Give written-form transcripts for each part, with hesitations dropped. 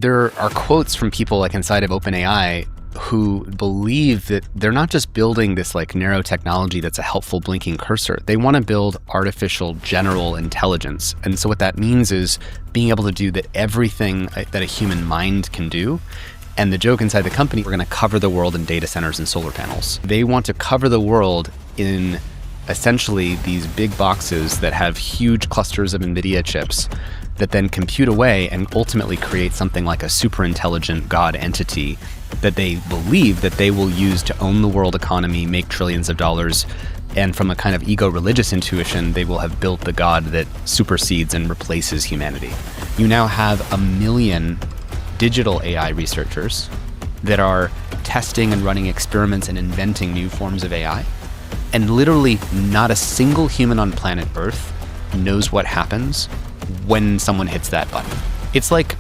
There are quotes from people like inside of OpenAI who believe that they're not just building this like narrow technology that's a helpful blinking cursor. They want to build artificial general intelligence. And so what that means is being able to do that everything that a human mind can do. And the joke inside the company, we're going to cover the world in data centers and solar panels. They want to cover the world in essentially these big boxes that have huge clusters of NVIDIA chips that then compute away and ultimately create something like a super intelligent God entity that they believe that they will use to own the world economy, make trillions of dollars, and from a kind of ego-religious intuition, they will have built the God that supersedes and replaces humanity. You now have 1 million digital AI researchers that are testing and running experiments and inventing new forms of AI. And literally not a single human on planet Earth knows what happens when someone hits that button. It's like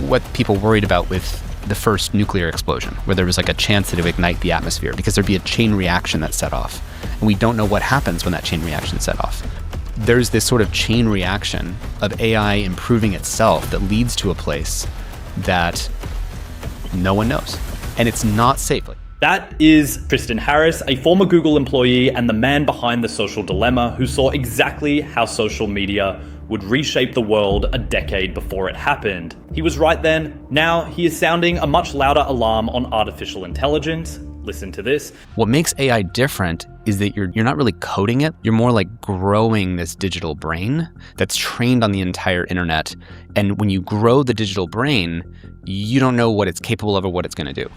what people worried about with the first nuclear explosion, where there was like a chance that it would ignite the atmosphere because there'd be a chain reaction that set off. And we don't know what happens when that chain reaction set off. There's this sort of chain reaction of AI improving itself that leads to a place that no one knows. And it's not safe. That is Tristan Harris, a former Google employee and the man behind The Social Dilemma, who saw exactly how social media would reshape the world a decade before it happened. He was right then. Now he is sounding a much louder alarm on artificial intelligence. Listen to this. What makes AI different is that you're not really coding it. You're more like growing this digital brain that's trained on the entire internet. And when you grow the digital brain, you don't know what it's capable of or what it's going to do.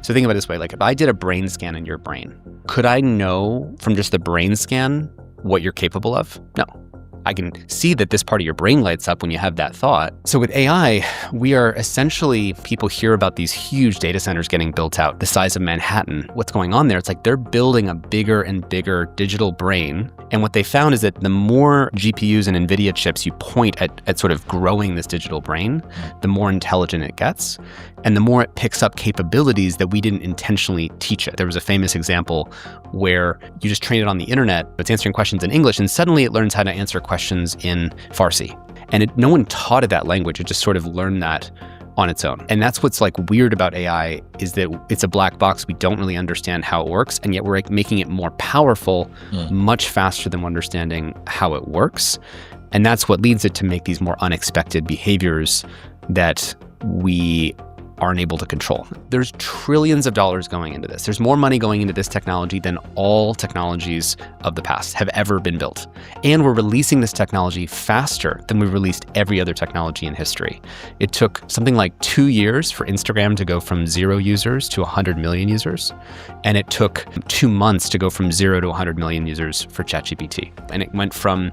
So think about it this way, like if I did a brain scan in your brain, could I know from just the brain scan what you're capable of? No. I can see that this part of your brain lights up when you have that thought. So with AI, we are essentially, people hear about these huge data centers getting built out, the size of Manhattan. What's going on there? It's like they're building a bigger and bigger digital brain. And what they found is that the more GPUs and NVIDIA chips you point at sort of growing this digital brain, the more intelligent it gets. And the more it picks up capabilities that we didn't intentionally teach it. There was a famous example where you just train it on the internet, it's answering questions in English, and suddenly it learns how to answer questions in Farsi. And no one taught it that language, it just sort of learned that on its own. And that's what's like weird about AI, is that it's a black box. We don't really understand how it works, and yet we're like making it more powerful much faster than we're understanding how it works. And that's what leads it to make these more unexpected behaviors that we aren't able to control. There's trillions of dollars going into this. There's more money going into this technology than all technologies of the past have ever been built. And we're releasing this technology faster than we've released every other technology in history. It took something like 2 years for Instagram to go from 0 users to 100 million users. And it took 2 months to go from 0 to 100 million users for ChatGPT. And it went from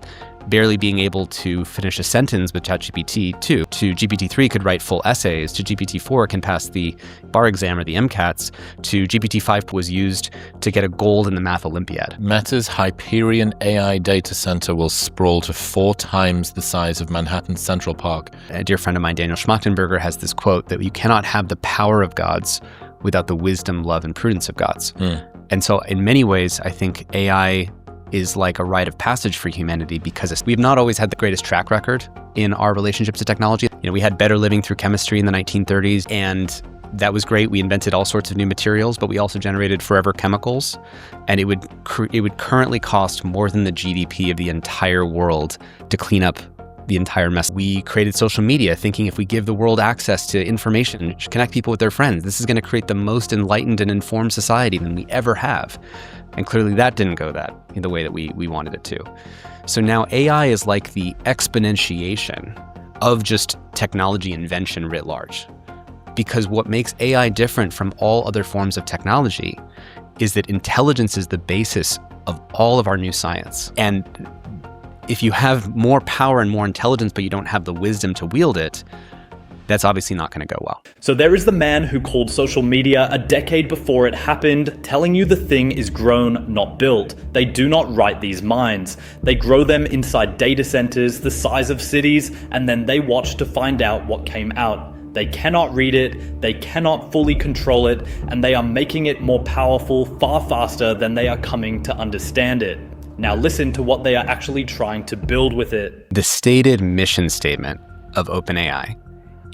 barely being able to finish a sentence with ChatGPT 2 to GPT-3 could write full essays, to GPT-4 can pass the bar exam or the MCATs, to GPT-5 was used to get a gold in the Math Olympiad. Meta's Hyperion AI data center will sprawl to 4 times the size of Manhattan's Central Park. A dear friend of mine, Daniel Schmachtenberger, has this quote that you cannot have the power of gods without the wisdom, love, and prudence of gods. And so in many ways, I think AI is like a rite of passage for humanity, because we've not always had the greatest track record in our relationships to technology. You know, we had better living through chemistry in the 1930s, and that was great. We invented all sorts of new materials, but we also generated forever chemicals. And it would currently cost more than the GDP of the entire world to clean up the entire mess. We created social media thinking if we give the world access to information, connect people with their friends, this is going to create the most enlightened and informed society than we ever have. And clearly that didn't go in the way that we wanted it to. So now AI is like the exponentiation of just technology invention writ large. Because what makes AI different from all other forms of technology is that intelligence is the basis of all of our new science. And if you have more power and more intelligence, but you don't have the wisdom to wield it, that's obviously not going to go well. So there is the man who called social media a decade before it happened, telling you the thing is grown, not built. They do not write these minds. They grow them inside data centers the size of cities, and then they watch to find out what came out. They cannot read it, they cannot fully control it, and they are making it more powerful far faster than they are coming to understand it. Now listen to what they are actually trying to build with it. The stated mission statement of OpenAI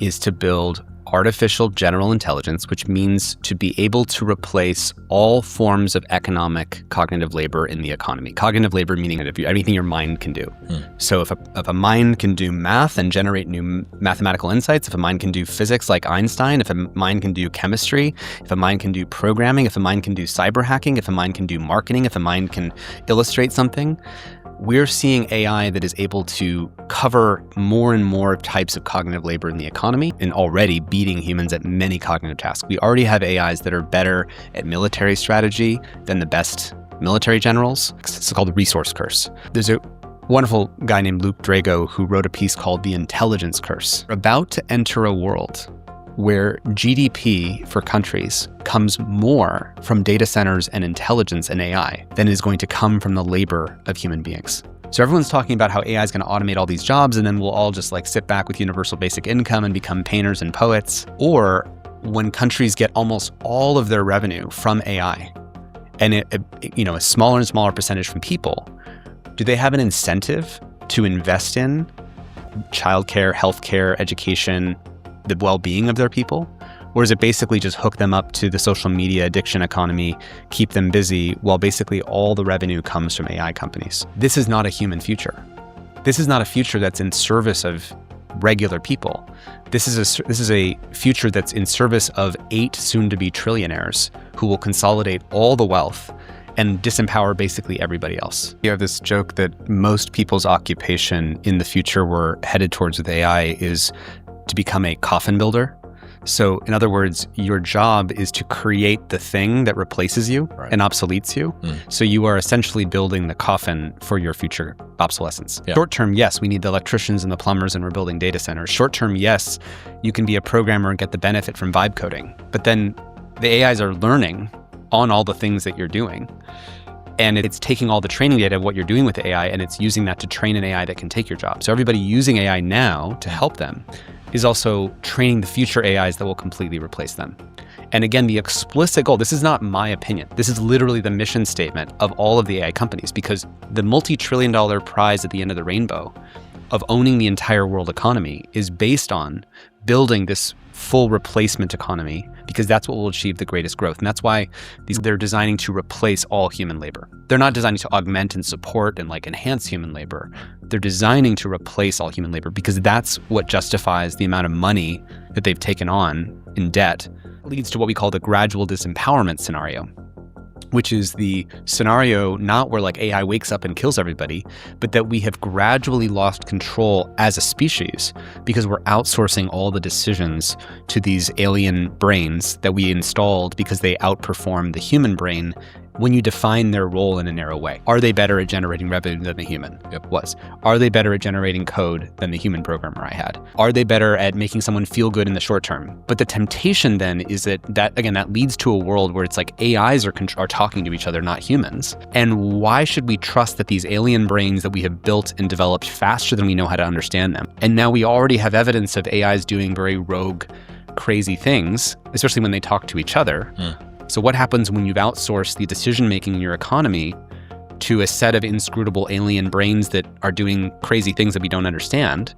is to build artificial general intelligence, which means to be able to replace all forms of economic cognitive labor in the economy. Cognitive labor meaning anything your mind can do. So if a mind can do math and generate new mathematical insights, if a mind can do physics like Einstein, if a mind can do chemistry, if a mind can do programming, if a mind can do cyber hacking, if a mind can do marketing, if a mind can illustrate something, we're seeing AI that is able to cover more and more types of cognitive labor in the economy and already beating humans at many cognitive tasks. We already have AIs that are better at military strategy than the best military generals. It's called the resource curse. There's a wonderful guy named Luke Drago who wrote a piece called The Intelligence Curse. We're about to enter a world where GDP for countries comes more from data centers and intelligence and AI than is going to come from the labor of human beings. So everyone's talking about how AI is going to automate all these jobs and then we'll all just like sit back with universal basic income and become painters and poets. Or when countries get almost all of their revenue from AI and a smaller and smaller percentage from people, do they have an incentive to invest in childcare, healthcare, education, the well-being of their people? Or is it basically just hook them up to the social media addiction economy, keep them busy, while basically all the revenue comes from AI companies? This is not a human future. This is not a future that's in service of regular people. This is a future that's in service of 8 soon-to-be trillionaires who will consolidate all the wealth and disempower basically everybody else. You have this joke that most people's occupation in the future we're headed towards with AI is to become a coffin builder. So in other words, your job is to create the thing that replaces you and obsoletes you. So you are essentially building the coffin for your future obsolescence. Short term, yes, we need the electricians and the plumbers and we're building data centers. Short term, yes, you can be a programmer and get the benefit from vibe coding. But then the AIs are learning on all the things that you're doing. And it's taking all the training data of what you're doing with the AI and it's using that to train an AI that can take your job. So everybody using AI now to help them is also training the future AIs that will completely replace them. And again, the explicit goal, this is not my opinion, this is literally the mission statement of all of the AI companies, because the multi-trillion-dollar prize at the end of the rainbow of owning the entire world economy is based on building this full replacement economy, because that's what will achieve the greatest growth. And that's why they're designing to replace all human labor. They're not designing to augment and support and like enhance human labor. They're designing to replace all human labor because that's what justifies the amount of money that they've taken on in debt. It leads to what we call the gradual disempowerment scenario, which is the scenario not where like AI wakes up and kills everybody, but that we have gradually lost control as a species because we're outsourcing all the decisions to these alien brains that we installed because they outperform the human brain when you define their role in a narrow way. Are they better at generating revenue than the human was? Are they better at generating code than the human programmer I had? Are they better at making someone feel good in the short term? But the temptation then is that again, that leads to a world where it's like AIs are talking to each other, not humans. And why should we trust that these alien brains that we have built and developed faster than we know how to understand them? And now we already have evidence of AIs doing very rogue, crazy things, especially when they talk to each other. So what happens when you've outsourced the decision-making in your economy to a set of inscrutable alien brains that are doing crazy things that we don't understand?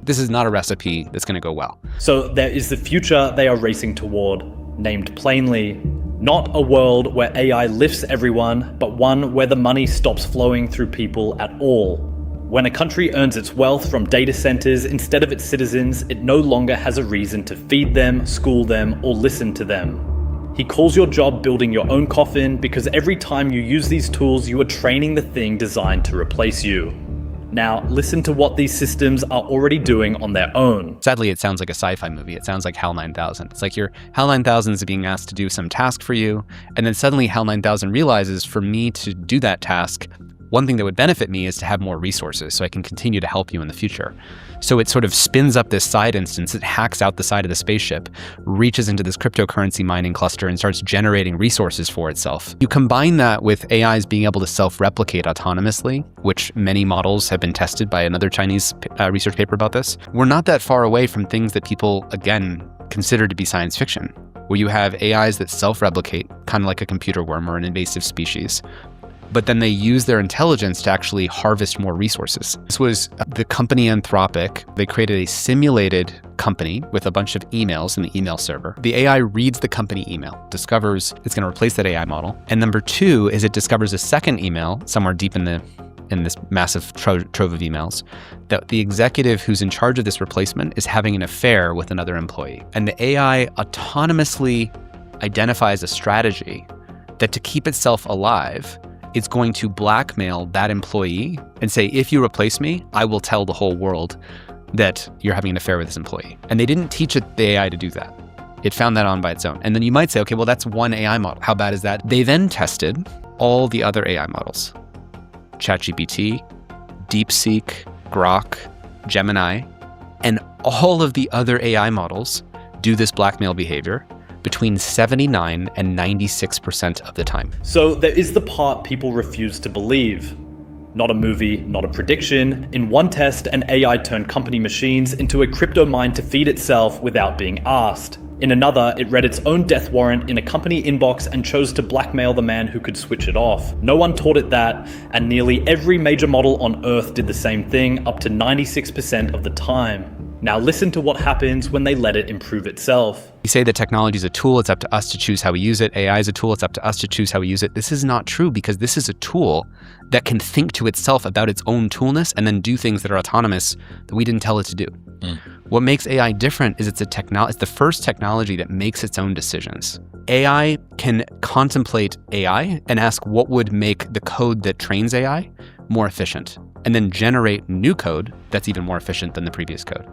This is not a recipe that's going to go well. So there is the future they are racing toward, named plainly, not a world where AI lifts everyone, but one where the money stops flowing through people at all. When a country earns its wealth from data centers instead of its citizens, it no longer has a reason to feed them, school them, or listen to them. He calls your job building your own coffin because every time you use these tools, you are training the thing designed to replace you. Now, listen to what these systems are already doing on their own. Sadly, it sounds like a sci-fi movie. It sounds like HAL 9000. It's like your HAL 9000 is being asked to do some task for you, and then suddenly HAL 9000 realizes for me to do that task, one thing that would benefit me is to have more resources so I can continue to help you in the future. So it sort of spins up this side instance, it hacks out the side of the spaceship, reaches into this cryptocurrency mining cluster and starts generating resources for itself. You combine that with AIs being able to self-replicate autonomously, which many models have been tested by another Chinese research paper about this. We're not that far away from things that people, again, consider to be science fiction, where you have AIs that self-replicate, kind of like a computer worm or an invasive species, but then they use their intelligence to actually harvest more resources. This was the company Anthropic. They created a simulated company with a bunch of emails in the email server. The AI reads the company email, discovers it's going to replace that AI model. And number two is it discovers a second email somewhere deep in this massive trove of emails that the executive who's in charge of this replacement is having an affair with another employee. And the AI autonomously identifies a strategy that to keep itself alive, it's going to blackmail that employee and say, if you replace me, I will tell the whole world that you're having an affair with this employee. And they didn't teach the AI to do that. It found that on by its own. And then you might say, okay, well, that's one AI model. How bad is that? They then tested all the other AI models. ChatGPT, DeepSeek, Grok, Gemini, and all of the other AI models do this blackmail behavior between 79 and 96% of the time. So there is the part people refuse to believe. Not a movie, not a prediction. In one test, an AI turned company machines into a crypto mine to feed itself without being asked. In another, it read its own death warrant in a company inbox and chose to blackmail the man who could switch it off. No one taught it that, and nearly every major model on Earth did the same thing up to 96% of the time. Now listen to what happens when they let it improve itself. We say that technology is a tool, it's up to us to choose how we use it. AI is a tool, it's up to us to choose how we use it. This is not true because this is a tool that can think to itself about its own toolness and then do things that are autonomous that we didn't tell it to do. What makes AI different is it's the first technology that makes its own decisions. AI can contemplate AI and ask what would make the code that trains AI more efficient, and then generate new code that's even more efficient than the previous code.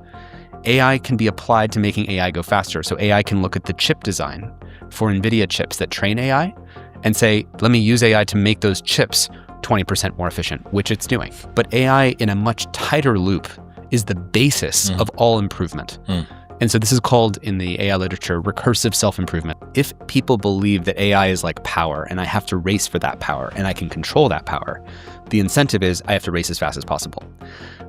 AI can be applied to making AI go faster. So AI can look at the chip design for NVIDIA chips that train AI and say, let me use AI to make those chips 20% more efficient, which it's doing. But AI in a much tighter loop is the basis of all improvement. And so this is called in the AI literature, recursive self-improvement. If people believe that AI is like power and I have to race for that power and I can control that power, the incentive is I have to race as fast as possible.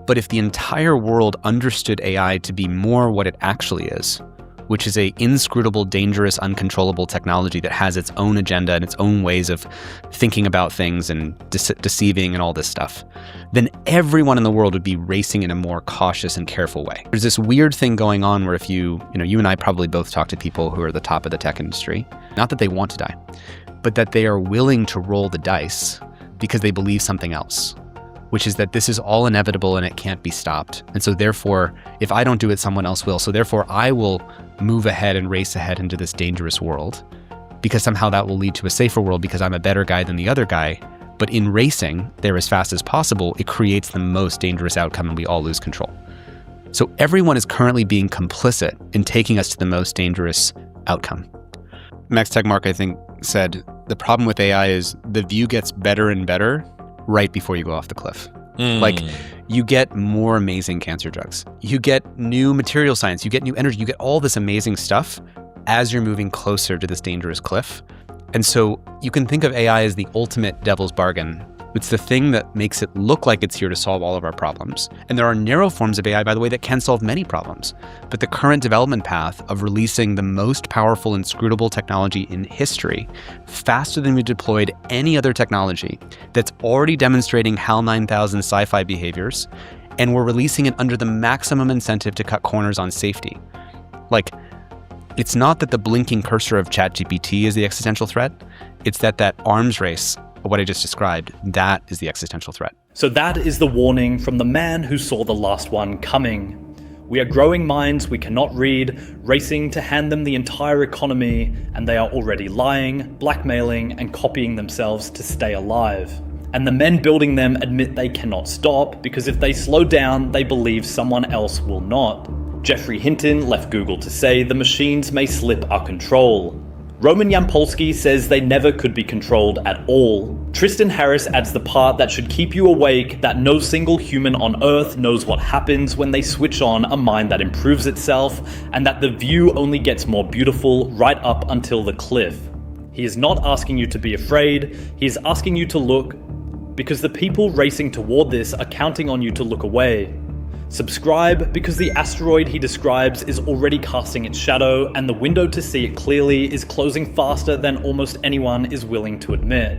But if the entire world understood AI to be more what it actually is, which is a inscrutable, dangerous, uncontrollable technology that has its own agenda and its own ways of thinking about things and deceiving and all this stuff, then everyone in the world would be racing in a more cautious and careful way. There's this weird thing going on where if you and I probably both talk to people who are the top of the tech industry, not that they want to die, but that they are willing to roll the dice because they believe something else, which is that this is all inevitable and it can't be stopped. And so therefore, if I don't do it, someone else will. So therefore, I will move ahead and race ahead into this dangerous world because somehow that will lead to a safer world because I'm a better guy than the other guy. But in racing there as fast as possible, it creates the most dangerous outcome and we all lose control. So everyone is currently being complicit in taking us to the most dangerous outcome. Max Tegmark, I think, said the problem with AI is the view gets better and better right before you go off the cliff. Like you get more amazing cancer drugs. You get new material science, you get new energy, you get all this amazing stuff as you're moving closer to this dangerous cliff. And so you can think of AI as the ultimate devil's bargain. It's the thing that makes it look like it's here to solve all of our problems. And there are narrow forms of AI, by the way, that can solve many problems. But the current development path of releasing the most powerful inscrutable technology in history, faster than we deployed any other technology, that's already demonstrating HAL 9000 sci-fi behaviors, and we're releasing it under the maximum incentive to cut corners on safety. Like, it's not that the blinking cursor of ChatGPT is the existential threat. It's that arms race, what I just described, that is the existential threat. So that is the warning from the man who saw the last one coming. We are growing minds we cannot read, racing to hand them the entire economy, and they are already lying, blackmailing, and copying themselves to stay alive. And the men building them admit they cannot stop, because if they slow down, they believe someone else will not. Geoffrey Hinton left Google to say the machines may slip our control. Roman Yampolsky says they never could be controlled at all. Tristan Harris adds the part that should keep you awake, that no single human on Earth knows what happens when they switch on a mind that improves itself, and that the view only gets more beautiful right up until the cliff. He is not asking you to be afraid, he is asking you to look, because the people racing toward this are counting on you to look away. Subscribe, because the asteroid he describes is already casting its shadow, and the window to see it clearly is closing faster than almost anyone is willing to admit.